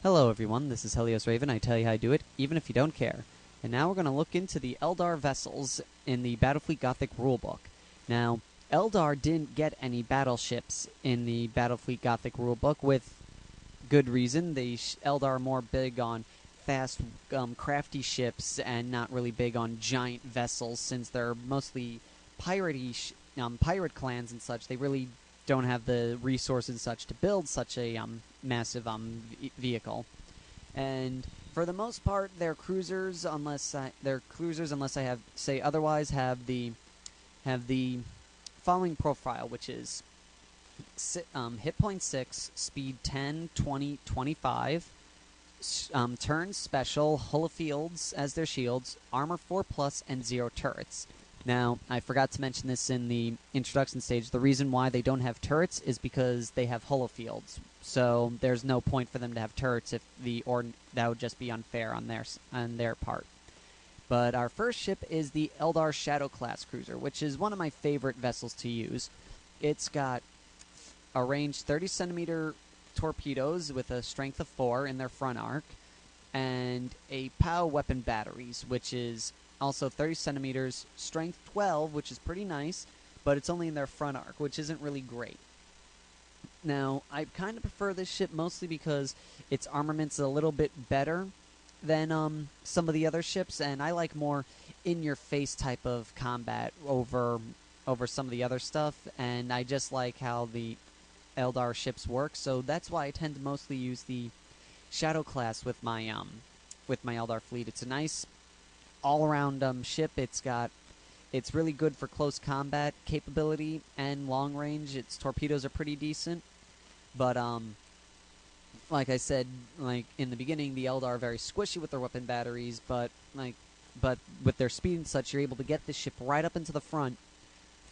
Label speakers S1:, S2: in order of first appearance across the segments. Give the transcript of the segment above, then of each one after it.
S1: Hello everyone, this is Helios Raven. I tell you how I do it, even if you don't care. And now we're going to look into the Eldar vessels in the Battlefleet Gothic rulebook. Now, Eldar didn't get any battleships in the Battlefleet Gothic rulebook, with good reason. Eldar are more big on fast, crafty ships and not really big on giant vessels, since they're mostly pirate clans and such. They really don't have the resources and such to build such a massive vehicle. And for the most part, their cruisers, unless I have say otherwise, have the following profile, which is hit point 6, speed 10, 20, 25, turns special, hull of fields as their shields, armor 4+, and 0 turrets. Now, I forgot to mention this in the introduction stage. The reason why they don't have turrets is because they have holofields. So there's no point for them to have turrets that would just be unfair on their part. But our first ship is the Eldar Shadow class cruiser, which is one of my favorite vessels to use. It's got a range 30-centimeter torpedoes with a strength of 4 in their front arc, and a POW weapon batteries, which is also 30 centimeters, strength 12, which is pretty nice, but it's only in their front arc, which isn't really great. Now, I kind of prefer this ship mostly because its armament's a little bit better than some of the other ships, and I like more in-your-face type of combat over some of the other stuff, and I just like how the Eldar ships work, so that's why I tend to mostly use the Shadow class with my Eldar fleet. It's a nice all-around ship. It's really good for close combat capability and long range. Its torpedoes are pretty decent, but like I said, like in the beginning, the Eldar are very squishy with their weapon batteries, but with their speed and such, you're able to get the ship right up into the front,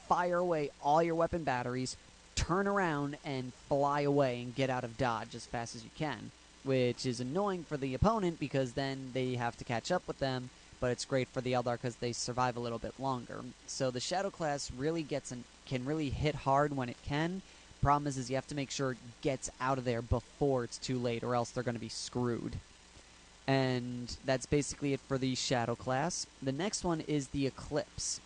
S1: fire away all your weapon batteries, turn around and fly away and get out of dodge as fast as you can, which is annoying for the opponent because then they have to catch up with them. But it's great for the Eldar because they survive a little bit longer. So the Shadow class really can really hit hard when it can. Problem is you have to make sure it gets out of there before it's too late, or else they're going to be screwed. And that's basically it for the Shadow class. The next one is the Eclipse.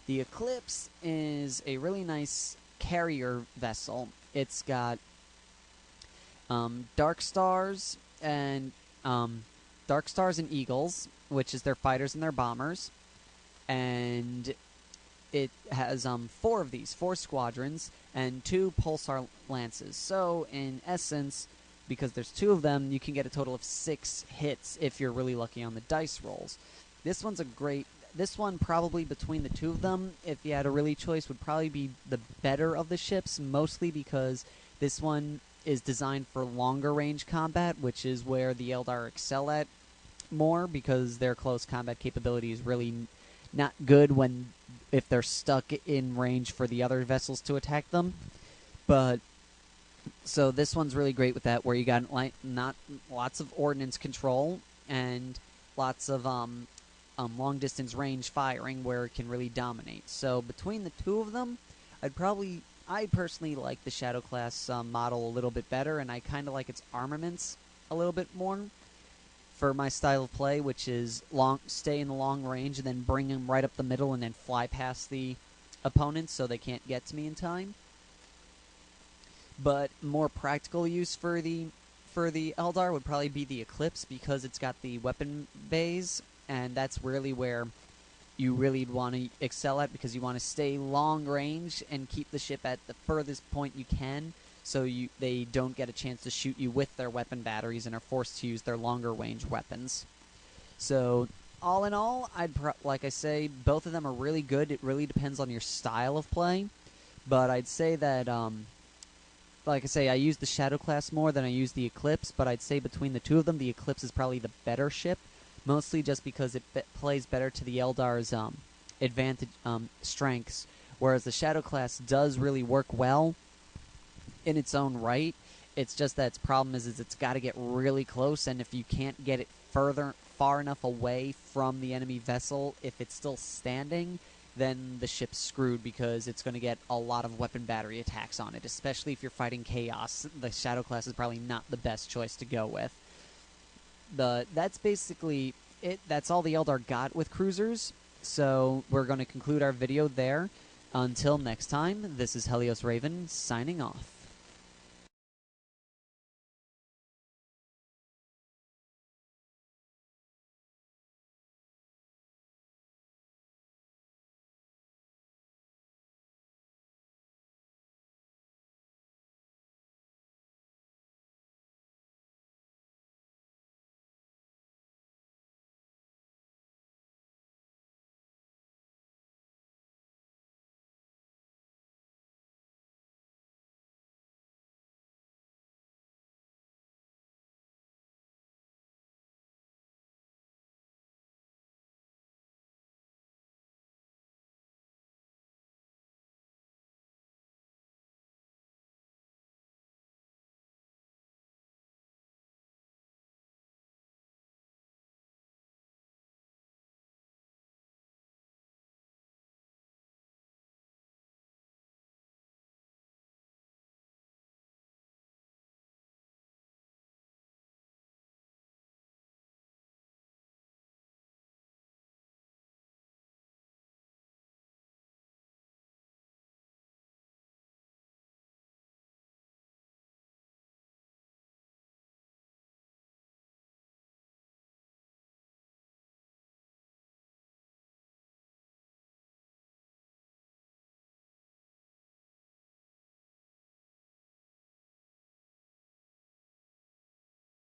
S1: The Eclipse is a really nice carrier vessel. It's got Dark Stars and Eagles, which is their fighters and their bombers, and it has 4 squadrons and 2 pulsar lances. So in essence, because there's 2 of them, you can get a total of 6 hits if you're really lucky on the dice rolls. This one probably between the 2 of them, if you had a really choice, would probably be the better of the ships, mostly because this one is designed for longer range combat, which is where the Eldar excel at more, because their close combat capability is really not good if they're stuck in range for the other vessels to attack them. But so this one's really great with that, where you got not lots of ordnance control and lots of long distance range firing, where it can really dominate. So between the 2 of them, I personally like the Shadow class model a little bit better, and I kind of like its armaments a little bit more for my style of play, which is stay in the long range and then bring them right up the middle and then fly past the opponents so they can't get to me in time. But more practical use for the Eldar would probably be the Eclipse, because it's got the weapon bays, and that's really where you really want to excel at, because you want to stay long range and keep the ship at the furthest point you can, so they don't get a chance to shoot you with their weapon batteries and are forced to use their longer range weapons. So all in all, like I say, both of them are really good. It really depends on your style of play, but I'd say that like I say, I use the Shadow class more than I use the Eclipse, but I'd say between the 2 of them, the Eclipse is probably the better ship, mostly just because it plays better to the Eldar's advantage strengths, whereas the Shadow class does really work well in its own right. It's just that its problem is it's got to get really close, and if you can't get it far enough away from the enemy vessel, if it's still standing, then the ship's screwed, because it's going to get a lot of weapon battery attacks on it, especially if you're fighting Chaos. The Shadow class is probably not the best choice to go with. that's basically it. That's all the Eldar got with cruisers. So we're going to conclude our video there. Until next time, this is Helios Raven signing off.